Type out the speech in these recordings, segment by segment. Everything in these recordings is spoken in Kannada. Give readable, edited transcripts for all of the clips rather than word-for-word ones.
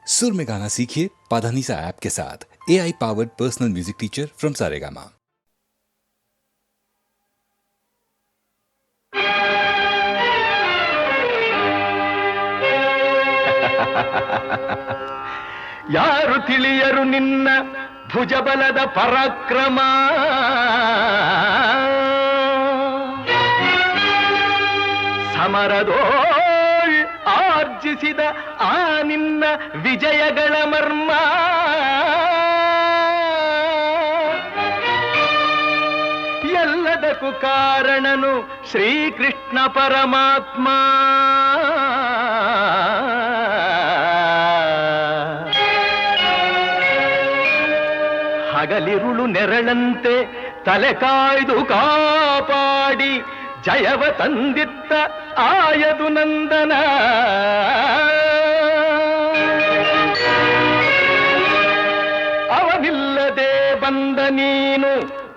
सुर में गाना सीखिए पाधानीसा ऐप के साथ। AI powered personal music teacher from Saregama. ಯಾರು ತಿಳಿಯರು ನಿನ್ನ ಭುಜಬಲದ ಪರಾಕ್ರಮ, ಸಮರದೋಳ್ ಆರ್ಜಿಸಿದ ಆ ನಿನ್ನ ವಿಜಯಗಳ ಮರ್ಮ. ಎಲ್ಲದಕ್ಕೂ ಕಾರಣನು ಶ್ರೀಕೃಷ್ಣ ಪರಮಾತ್ಮ. ಹಗಲಿರುಳು ನೆರಳಂತೆ ತಲೆ ಕಾಯ್ದು ಕಾಪಾಡಿ ಜಯವ ತಂದಿತ್ತ ಆಯದು ನಂದನ. ಅವನಿಲ್ಲದೆ ಬಂದ ನೀನು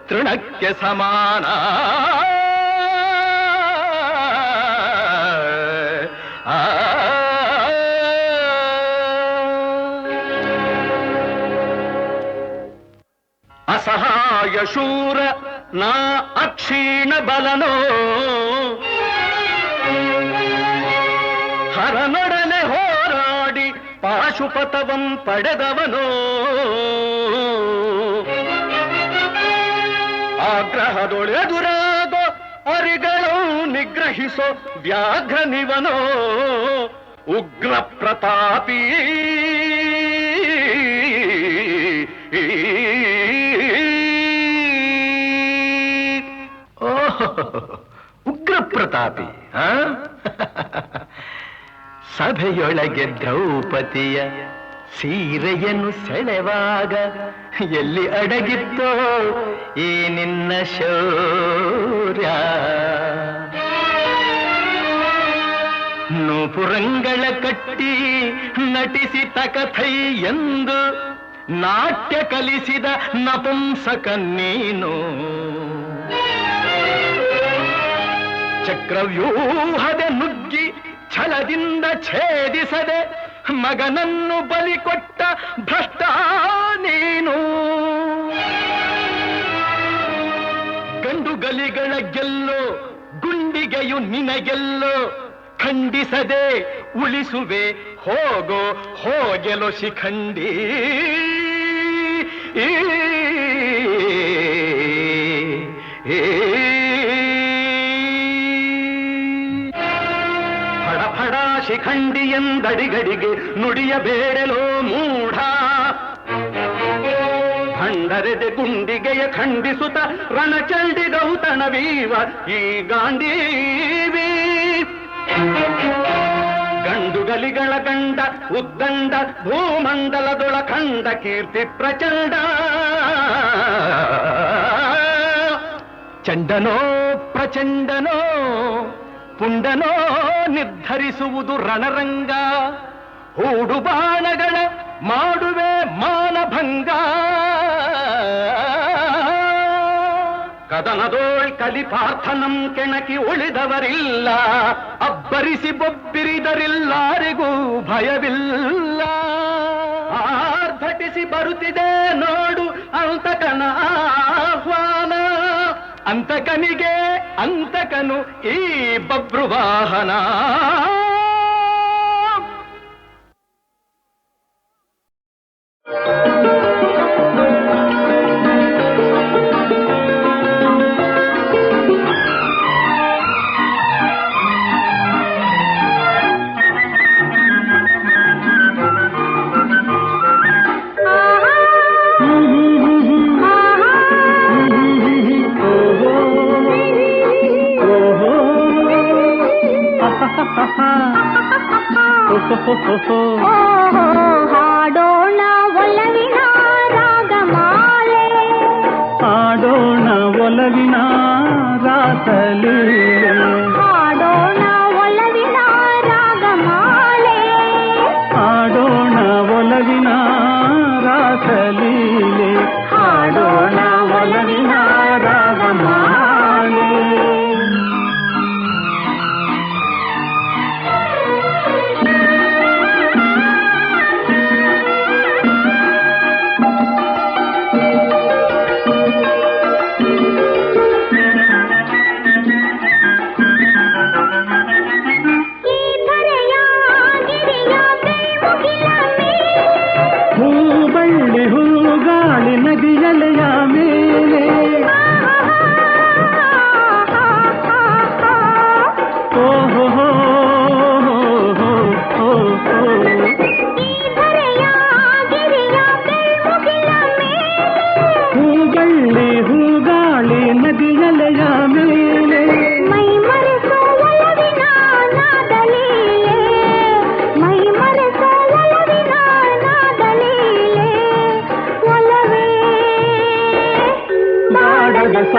ತೃಣಕ್ಕೆ ಸಮಾನ. ಅಸಹಾಯ ಶೂರ ನಾ ಅಕ್ಷೀಣ ಬಲನೋ, ಹರನೊಡನೆ ಹೋರಾಡಿ ಪಾಶುಪತವಂ ಪಡೆದವನೋ. ಆಗ್ರಹದೊಳೆದುರಾಗೋ ಅರಿಗಳು ನಿಗ್ರಹಿಸೋ ವ್ಯಾಘ್ರನಿವನೋ. ಉಗ್ರ ಪ್ರತಾಪಿ ಉಗ್ರ ಪ್ರತಾಪಿ. ಸಭೆಯೊಳಗೆ ದ್ರೌಪದಿಯ ಸೀರೆಯನ್ನು ಸೆಳೆವಾಗ ಎಲ್ಲಿ ಅಡಗಿತ್ತೋ ಈ ನಿನ್ನ ಶೌರ್ಯ. ನೂಪುರಂಗಳ ಕಟ್ಟಿ ನಟಿಸಿ ತಕಥೈ ಎಂದು ನಾಟ್ಯ ಕಲಿಸಿದ ನಪುಂಸಕ ನೀನು. ಚಕ್ರವ್ಯೂಹದ ನುಗ್ಗಿ ಛಲದಿಂದ ಛೇದಿಸದೆ ಮಗನನ್ನು ಬಲಿ ಕೊಟ್ಟ ಭ್ರಷ್ಟ ನೀನು. ಗಂಡುಗಲಿಗಳ ಗೆಲ್ಲೋ ಗುಂಡಿಗೆಯು ನಿನಗೆಲ್ಲೋ. ಖಂಡಿಸದೆ ಉಳಿಸುವೆ ಹೋಗೋ ಹೋಗೆಲೋ ಶಿಖಂಡಿ. ಫಡ ಶಿಖಂಡಿ ಎಂದಡಿಗಡಿಗೆ ನುಡಿಯಬೇಡಲೋ ಮೂಢ. ಭಂಡರೆದೆ ಗುಂಡಿಗೆಯ ಖಂಡಿಸುತ್ತ ರಣಚಂಡಿ ಗೌತಣವೀವ ಈ ಗಾಂಧೀವಿ. ಗಂಡುಗಲಿಗಳ ಗಂಡ ಉದ್ದಂಡ ಭೂಮಂಡಲದೊಳ ಖಂಡ ಕೀರ್ತಿ ಪ್ರಚಂಡ. ಚಂಡನೋ ಪ್ರಚಂಡನೋ ಪುಂಡನೋ ನಿರ್ಧರಿಸುವುದು ರಣರಂಗ. ಹೂಡು ಬಾಣಗಳ ಮಾಡುವೆ ಮಾನಭಂಗ. ಕದನದೋಳ್ ಕಲಿಪಾರ್ಥನಂ ಕೆಣಕಿ ಉಳಿದವರಿಲ್ಲ. ಅಬ್ಬರಿಸಿ ಬೊಬ್ಬಿರಿದರಿಲ್ಲಾರಿಗೂ ಭಯವಿಲ್ಲ. ಆರ್ಭಟಿಸಿ ಬರುತ್ತಿದೆ ನೋಡು ಅಂತಕನ ಆಹ್ವಾನ. ಅಂತಕನಿಗೆ ಅಂತಕನು ಈ ಬಭ್ರುವಾಹನ. ಹಾಡೋಣ ಒಲವಿನ ರಾಗಮಾಲೆ, ಹಾಡೋಣ ಒಲವಿನ ರಾಸಲೀಲೆ, ಹಾಡೋಣ ಒಲವಿನ ರಾಗಮಾಲೆ, ಹಾಡೋಣ ಒಲವಿನ ರಾಸಲೀಲೆ, ಹಾಡೋಣ ಒಲವಿನ ರಾಗಮಾಲೆ.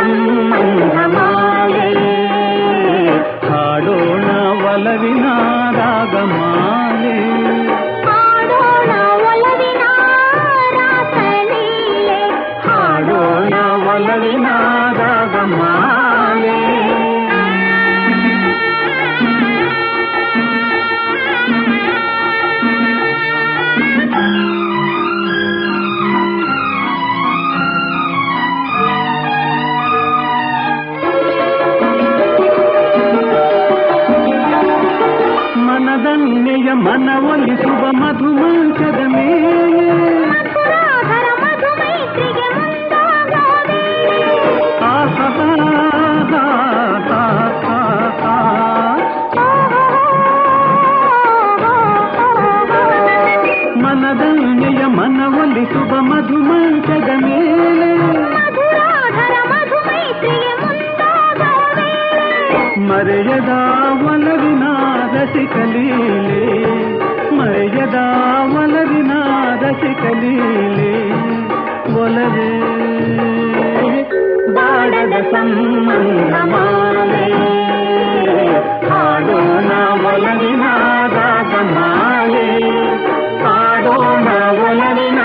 ಸಂಬಂಧಮಾಲೆ ಹಾಡೋಣ ಒಲವಿನ ರಾಗಮಾಲೆ ಹಾಡೋಣ ಒಲವಿನ ರಾಸಲೀಲೆ ಹಾಡೋಣ ಒಲವಿನ ರಾಗಮಾಲೆ ಮನದನ್ನೆಯ ಮನವೊಲಿಸುವ ಮಧುಮಂಚದ ಮೇಲೆ ಮಧುರಾಧರ ಮಧುಮೈತ್ರಿಗೆ ಮುಂದಾಗೋ ವೇಳೆ ಮನದನ್ನೆಯ ಮನವೊಲಿಸುವ ಮಧುಮಂಚದ ಮೇಲೆ ಮಧುರಾಧರ ಮಧುಮೈತ್ರಿಗೆ ಮುಂದಾಗೋ ವೇಳೆ ಮರೆಯದ ಒಲವಿನ ರಸಿಕಲೀಲೆ ಮರೆಯದ ಒಲವಿನ ರಸಿಕಲೀಲೆ ಒಲವೇ ಬಾಡದ ಸಂಬಂಧಮಾಲೆ ಹಾಡೋಣ ಒಲವಿನ ರಾಗಮಾಲೆ ಹಾಡೋಣ ಒಲವಿನ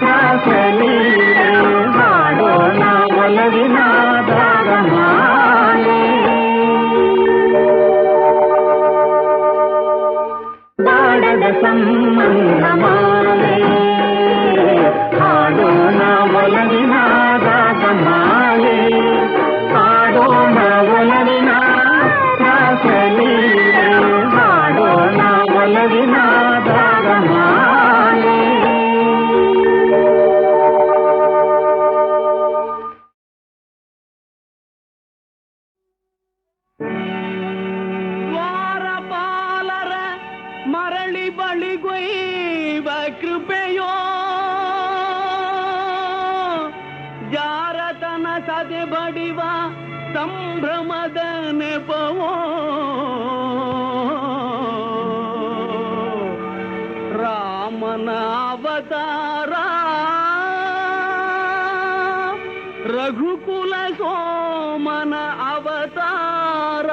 ರಾಸಲೀಲೆ ಹಾಡೋಣ ಒಲವಿನ ರಾಗಮಾಲೆ ಬಾಡದ ಸಂಬಂಧಮಾಲೆ ಹಾಡೋಣ ಒಲವಿನ ರಾಗಮಾಲೆ ಹಾಡೋಣ ಒಲವಿನ ರಾಸಲೀಲೆ ಹಾಡೋಣ ಒಲವಿನ ರಾಗಮಾಲೆ ದ್ವಾರಪಾಲರ ಮರಳಿ ಬಳಿಗೊಯ್ವ ಕೃಪೆಯೋ ಜಾರತನ ಸದೆ ಬಡಿವ ಸಂಭ್ರಮದ ನೆಪವೋ ರಾಮನ ಅವತಾರ ರಘುಕುಲ ಸೋಮನ ಅವತಾರ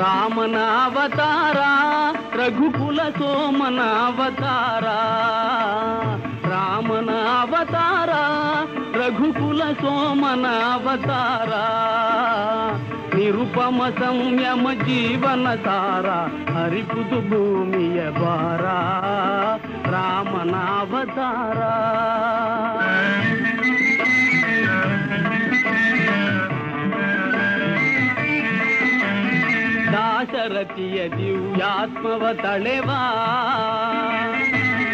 ರಾಮನ ಅವತಾರ ರಘುಕುಲ ಸೋಮನ ಅವತಾರ ರಾಮನ ಅವತಾರ ರಘುಕುಲ ಸೋಮನ ಅವತಾರ ನಿರುಪಮ ಸಂಯಮ ಜೀವನ ಸಾರ ಹರಿಪುದು ಭೂಮಿಯ ಭಾರ ರಾಮನ ಅವತಾರ ದಾಶರಥಿಯ ದಿವ್ಯಾತ್ಮವ ತಳೆವಾ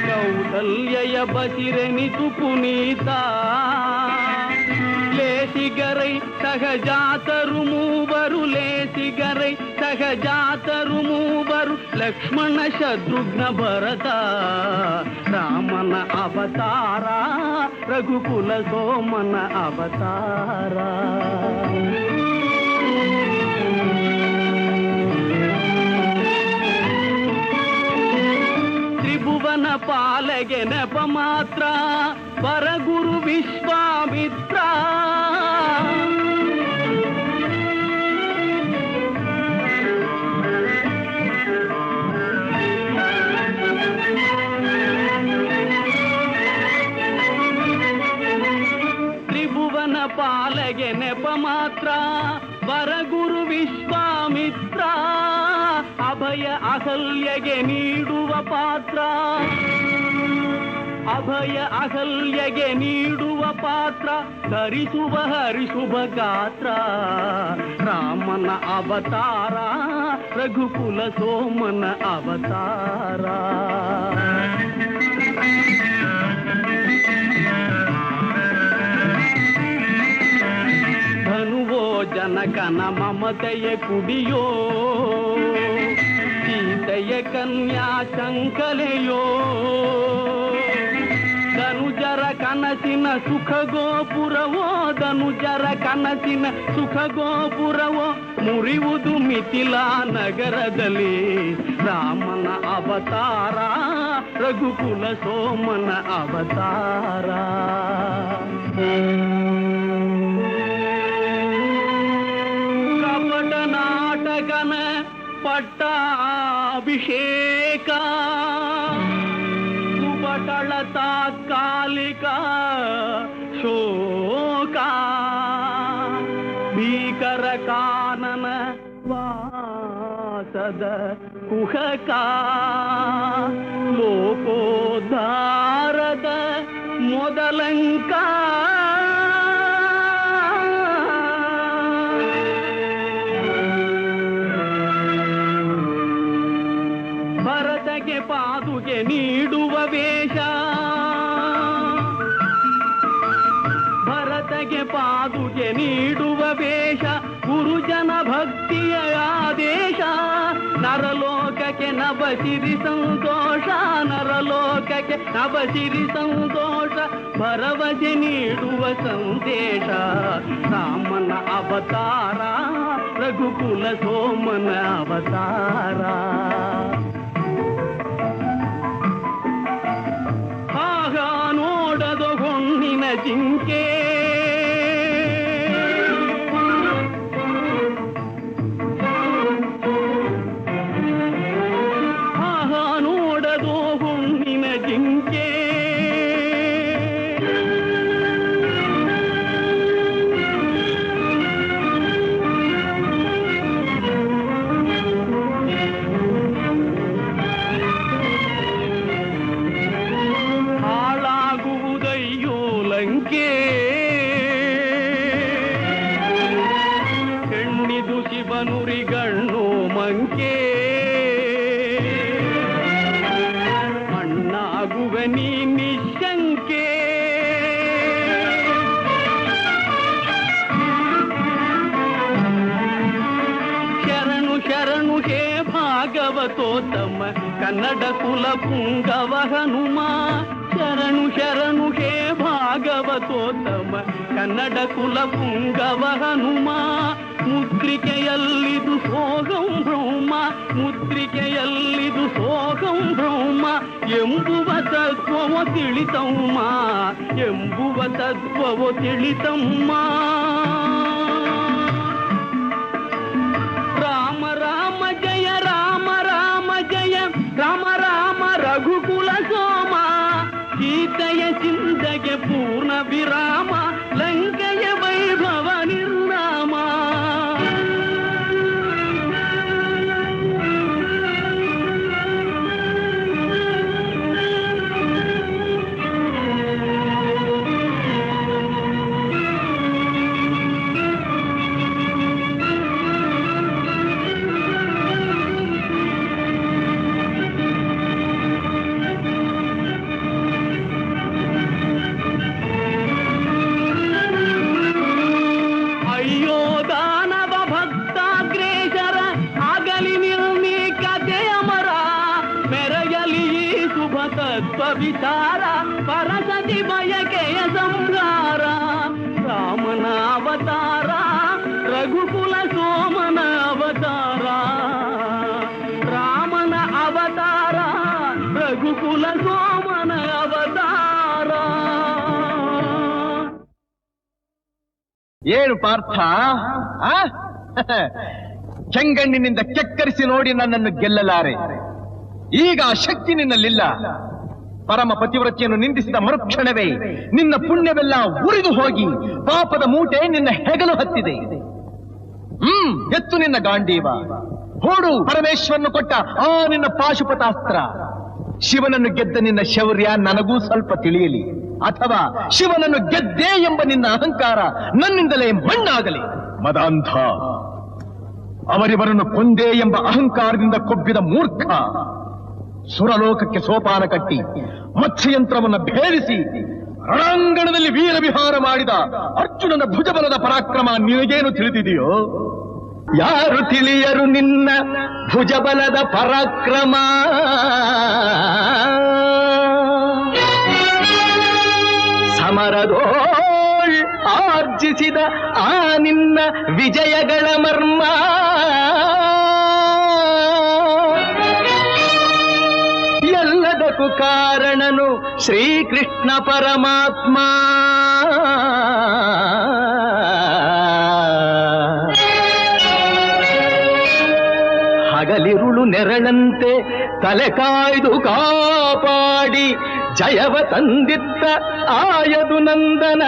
ಕೌಸಲ್ಯಯ ಬಸಿರೆನಿತು ಪುನೀತ ಲೇಸಿಗರೈ ಸಹಜಾತರು ಮೂವರು ಲೇಸಿಗರೈ ಸಹಜಾತರು ಮೂವರು ಲಕ್ಷ್ಮಣ ಶತ್ರುಘ್ನ ಭರತ ರಾಮನ ಅವತಾರ ರಘುಕುಲ ಸೋಮನ ಅವತಾರ ತ್ರಿಭುವನ ಪಾಲಗೆ ನೆಪ ಮಾತ್ರ ಪರಗುರು ವಿಶ್ವಾಮಿತ್ರ ತ್ರಿಭುವನ ಪಾಲಗೆ ನೆಪ ಮಾತ್ರ ಪರಗುರು ವಿಶ್ವಾಮಿತ್ರ ಅಭಯ ಅಹಲ್ಯಗೆ ನೀಡುವ ಪಾತ್ರ ಅಭಯ ಅಹಲ್ಯಗೆ ನೀಡುವ ಪಾತ್ರ ಧರಿಸುವ ಹರಿಶುಭ ಗಾತ್ರ ರಾಮನ ಅವತಾರ ರಘುಕುಲ ಸೋಮನ ಅವತಾರ ಧನುವೋ ಜನಕನ ಮಮತೆಯ ಕುಡಿಯೋ ಸೀತೆಯ ಕನ್ಯಾ ಶಂಕಲೆಯೋ ಧನುಜರ ಕನ ಕನಸಿನ ಸುಖ ಗೋಪುರವೋ ಧನುಜರ ಕನಸಿನ ಸುಖ ಗೋಪುರವೋ ಮುರಿಯುವುದು ಮಿಥಿಲಾ ನಗರದಲ್ಲಿ ರಾಮನ ಅವತಾರ ರಘುಕುಲ ಸೋಮನ ಅವತಾರ. ಕಪಟ ನಾಟಕನ ಪಟ್ಟಾಭಿಷೇಕ ಸುಪಟಳ ತಾತ್ಕಾಲಿಕ ಶೋಕ ಭೀಕರ ಕಾನನ ವಾಸದ ಕುಹಕ ಲೋಕೋದ್ಧಾರದ ಮೊದಲಂಕ ಭರತಗೆ ಪಾದುಗೆ ನೀಡುವ ವೇಷ ಭರತಗೆ ಪಾದುಗೆ ನೀಡುವ ವೇಷ ಗುರುಜನ ಭಕ್ತಿಯ ಆದೇಶ ನರಲೋಕಕ್ಕೆ ನಭಸಿರಿ ಸಂತೋಷ ನರಲೋಕಕ್ಕೆ ನಭಸಿರಿ ಸಂತೋಷ ಭರವಸೆ ನೀಡುವ ಸಂದೇಶ ರಾಮನ ಅವತಾರ ರಘುಕುಲ ಸೋಮನ ಅವತಾರ. ಆಗ ನೋಡದ ಹೊನ್ನಿನ ಜಿಂಕೆ ಆಗ ನೋಡದೋ ಹೊನ್ನಿನ ಜಿಂಕೆ ಹೆಣ್ಣಿದು ಶಿವನುರಿಗಣ್ಣು ಮಂಕೆ ಅಣ್ಣಾಗುವ ನೀ ನಿಶಂಕೆ ಶರಣು ಶರಣು ಹೇ ಭಾಗವತೋತ್ತಮ ಕನ್ನಡ ಕುಲ ಪುಂಗವ ಹನುಮ ಶರಣು ಶರಣು ಹೇ ಭಾಗವತೋತ್ತಮ ಕನ್ನಡ ಕುಲ ಪುಂಗವ ಹನುಮ ಮುದ್ರಿಕೆಯಲ್ಲಿದು ಸೋಗಂ ಬ್ರಹ್ಮ ಮುದ್ರಿಕೆಯಲ್ಲಿದು ಸೋಗಂ ಬ್ರಹ್ಮ ಎಂಬುವ ತತ್ವವೋ ತಿಳಿತಮ್ಮ ಎಂಬುವ ತತ್ವವೋ ತಿಳಿತಮ್ಮ. ರಾಮ ರಾಮ ಜಯ ರಾಮ ರಾಮ ಜಯ ರಾಮ ರಾಮ ರಘುಕುಲ ಸೋಮ ಸೀತೆಯ ಚಿಂತೆಗೆ ಪೂರ್ಣ ವಿರಾಮ ಲಂಕೆಯ ವೈಭವ ನಿರ್ನಾಮ. ವಿಚಾರ ಪರಸತಿ ಬಯಕೆಯ ಸಂಹಾರ ರಾಮನ ಅವತಾರ ರಘುಕುಲ ಸೋಮನ ಅವತಾರ ರಾಮನ ಅವತಾರ ರಘುಕುಲ ಸೋಮನ ಅವತಾರ. ಏನು ಪಾರ್ಥ ಚೆಂಗಣ್ಣಿನಿಂದ ಕೆಕ್ಕರಿಸಿ ನೋಡಿ ನನ್ನನ್ನು ಗೆಲ್ಲಲಾರೆ. ಈಗ ಆ ಶಕ್ತಿ ನಿನ್ನಲ್ಲಿಲ್ಲ. ಪರಮ ಪತಿವ್ರತೆಯನ್ನು ನಿಂದಿಸಿದ ಮರುಕ್ಷಣವೇ ನಿನ್ನ ಪುಣ್ಯವೆಲ್ಲ ಉರಿದು ಹೋಗಿ ಪಾಪದ ಮೂಟೆ ನಿನ್ನ ಹೆಗಲು ಹತ್ತಿದೆ. ಎತ್ತು ನಿನ್ನ ಗಾಂಡೀವ, ಹೂಡು ಪರಮೇಶ್ವರನು ಕೊಟ್ಟ ಆ ನಿನ್ನ ಪಾಶುಪತಾಸ್ತ್ರ. ಶಿವನನ್ನು ಗೆದ್ದ ನಿನ್ನ ಶೌರ್ಯ ನನಗೂ ಸ್ವಲ್ಪ ತಿಳಿಯಲಿ, ಅಥವಾ ಶಿವನನ್ನು ಗೆದ್ದೆ ಎಂಬ ನಿನ್ನ ಅಹಂಕಾರ ನನ್ನಿಂದಲೇ ಮಣ್ಣಾಗಲಿ. ಮದಾಂಧ, ಅವರಿವರನ್ನು ಕೊಂದೇ ಎಂಬ ಅಹಂಕಾರದಿಂದ ಕೊಬ್ಬಿದ ಮೂರ್ಖ, ಸುರಲೋಕಕ್ಕೆ ಸೋಪಾನ ಕಟ್ಟಿ ಮತ್ಸ್ಯಯಂತ್ರವನ್ನು ಭೇದಿಸಿ ರಣಾಂಗಣದಲ್ಲಿ ವೀರ ವಿಹಾರ ಮಾಡಿದ ಅರ್ಜುನನ ಭುಜಬಲದ ಪರಾಕ್ರಮ ನಿನಗೇನು ತಿಳಿದಿದೆಯೋ? ಯಾರು ತಿಳಿಯರು ನಿನ್ನ ಭುಜಬಲದ ಪರಾಕ್ರಮ? ಸಮರದೋಳ್ ಆರ್ಜಿಸಿದ ಆ ನಿನ್ನ ವಿಜಯಗಳ ಮರ್ಮ ಎಲ್ಲದಕ್ಕೂ ಕಾರಣನು ಶ್ರೀಕೃಷ್ಣ ಪರಮಾತ್ಮ. ಹಗಲಿರುಳು ನೆರಳಂತೆ ತಲೆ ಕಾಯ್ದು ಕಾಪಾಡಿ ಜಯವ ತಂದಿತ್ತ ಆಯದು ನಂದನ.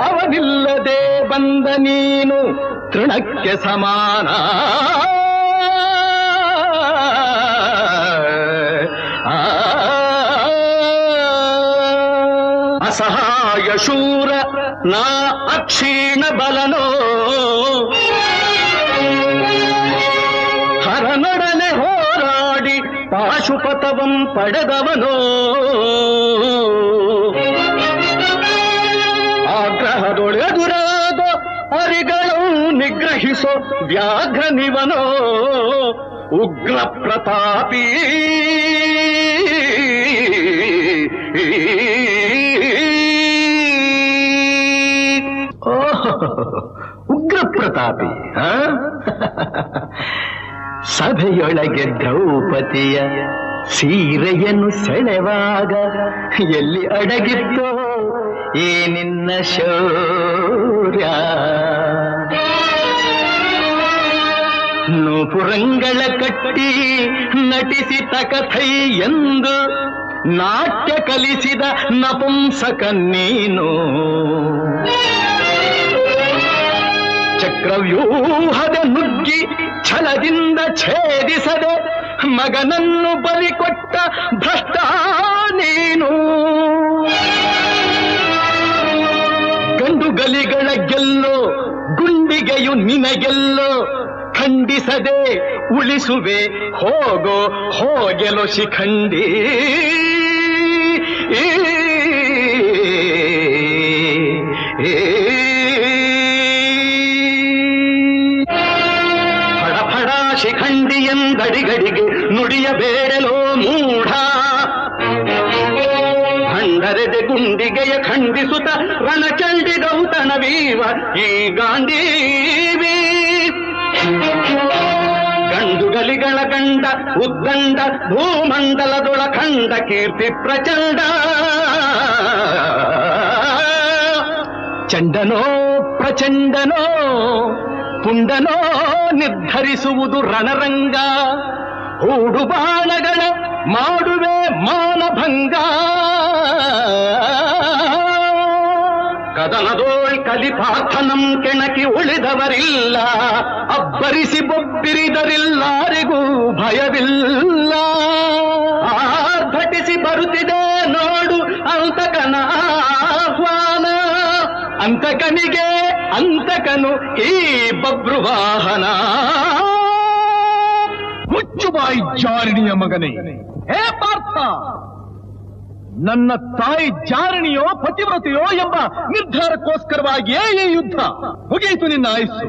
ಅವನಿಲ್ಲದೆ ಬಂದ ನೀನು ತೃಣಕ್ಕೆ ಸಮಾನ. ಅಸಹಾಯ ಶೂರ ನಾ ಅಕ್ಷೀಣ ಬಲನೋ ಹರನೊಡನೆ ಹೋರಾಡಿ ಪಾಶುಪತವಂ ಪಡೆದವನೋ ಆಗ್ರಹದೊಳೆದುರಾದ ಹರಿಗಳು ನಿಗ್ರಹಿಸೋ ವ್ಯಾಘ್ರನಿವನೋ ಉಗ್ರ ಪ್ರತಾಪಿ ಉಗ್ರ ಪ್ರತಾಪಿ. ಸಭೆಯೊಳಗೆ ದ್ರೌಪದಿಯ ಸೀರೆಯನ್ನು ಸೆಳೆವಾಗ ಎಲ್ಲಿ ಅಡಗಿತ್ತೋ ಈ ನಿನ್ನ ಶೌರ್ಯ. ನೂಪುರಂಗಳ ಕಟ್ಟಿ ನಟಿಸಿದ ಕಥೈ ಎಂದು ನಾಟ್ಯ ಕಲಿಸಿದ ನಪುಂಸಕ ನೀನು. ಚಕ್ರವ್ಯೂಹದ ನುಗ್ಗಿ ಛಲದಿಂದ ಛೇದಿಸದೆ ಮಗನನ್ನು ಬಲಿಕೊಟ್ಟ ಭ್ರಷ್ಟ ನೀನು. ಗಂಡುಗಲಿಗಳ ಗೆಲ್ಲೋ ಗುಂಡಿಗೆಯು ನಿನಗೆಲ್ಲೋ ಖಂಡಿಸದೆ ಉಳಿಸುವೆ ಹೋಗೋ ಹೋಗೆಲೋ ಶಿಖಂಡಿ. ಫಡ ಶಿಖಂಡಿ ಎಂದಡಿಗಡಿಗೆ ನುಡಿಯಬೇಡಲೋ ಮೂಢ. ಭಂಡರೆದೆ ಗುಂಡಿಗೆಯ ಖಂಡಿಸುತ್ತ ರಣಚಂಡಿ ಗೌತಣವೀವ ಈ ಗಾಂಧೀವಿ. ಗಂಡುಗಲಿಗಳ ಗಂಡ ಉದ್ದಂಡ ಭೂಮಂಡಲದೊಳ ಖಂಡ ಕೀರ್ತಿ ಪ್ರಚಂಡ. ಚಂಡನೋ ಪ್ರಚಂಡನೋ ಪುಂಡನೋ ನಿರ್ಧರಿಸುವುದು ರಣರಂಗ. ಹೂಡು ಬಾಣಗಳ ಮಾಡುವೆ ಮಾನಭಂಗ. ಕದನದೋಳ್ ಕಲಿಪಾರ್ಥನಂ ಕೆಣಕಿ ಉಳಿದವರಿಲ್ಲ. ಅಬ್ಬರಿಸಿ ಬೊಬ್ಬಿರಿದರಿಲ್ಲಾರಿಗೂ ಭಯವಿಲ್ಲ. ಆರ್ಭಟಿಸಿ ಬರುತ್ತಿದೆ ನೋಡು ಅಂತಕನ ಆಹ್ವಾನ. ಅಂತಕನಿಗೆ ಅಂತಕನು ಈ ಬಬ್ರುವಾಹನ. ಮುಚ್ಚುಬಾಯಿ ಜಾರಿಣಿಯ ಮಗನೇ, ಹೇ ಪಾರ್ಥ, ನನ್ನ ತಾಯಿ ಜಾರಣಿಯೋ ಪತಿವ್ರತೆಯೋ ಎಂಬ ನಿರ್ಧಾರಕ್ಕೋಸ್ಕರವಾಗಿಯೇ ಈ ಯುದ್ಧ. ಮುಗಿಯಿತು ನಿನ್ನ ಆಯುಸ್ಸು.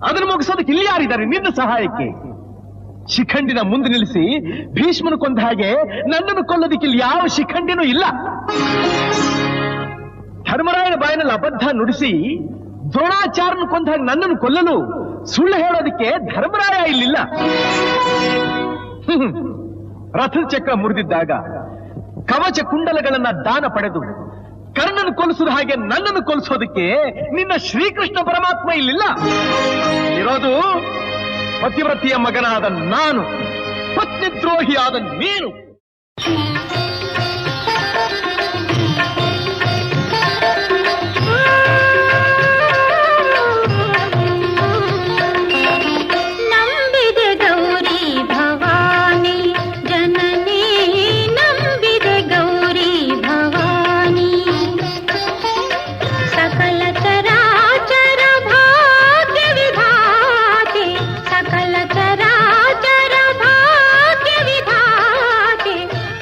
ಅದನ್ನು ಮುಗಿಸೋದಕ್ಕೆ ಇಲ್ಲಿ ಯಾರಿದ್ದಾರೆ ನಿನ್ನ ಸಹಾಯಕ್ಕೆ? ಶಿಖಂಡಿನ ಮುಂದೆ ನಿಲ್ಲಿಸಿ ಭೀಷ್ಮನು ಕೊಂದ ಹಾಗೆ ನನ್ನನ್ನು ಕೊಲ್ಲೋದಕ್ಕೆ ಇಲ್ಲಿ ಯಾವ ಶಿಖಂಡಿನೂ ಇಲ್ಲ. ಧರ್ಮರಾಯನ ಬಾಯಿನಲ್ಲಿ ಅಬದ್ಧ ನುಡಿಸಿ ದ್ರೋಣಾಚಾರ್ಯನು ಕೊಂದ ಹಾಗೆ ನನ್ನನ್ನು ಕೊಲ್ಲಲು ಸುಳ್ಳು ಹೇಳೋದಕ್ಕೆ ಧರ್ಮರಾಯ ಇಲ್ಲಿಲ್ಲ. ರಥದ ಚಕ್ರ ಮುರಿದಿದ್ದಾಗ ಕವಚ ಕುಂಡಲಗಳನ್ನ ದಾನ ಪಡೆದು ಕರ್ಣನ ಕೊಲಿಸಿದ ಹಾಗೆ ನನ್ನನ್ನು ಕೊಲಿಸೋದಕ್ಕೆ ನಿನ್ನ ಶ್ರೀಕೃಷ್ಣ ಪರಮಾತ್ಮ ಇಲ್ಲಿಲ್ಲ. ಇರೋದು ಪತಿವ್ರತಿಯ ಮಗನಾದ ನಾನು, ಪತ್ನಿದ್ರೋಹಿಯಾದ ನೀನು.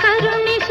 ಕರುಣಿಸ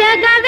ಜಗವೇ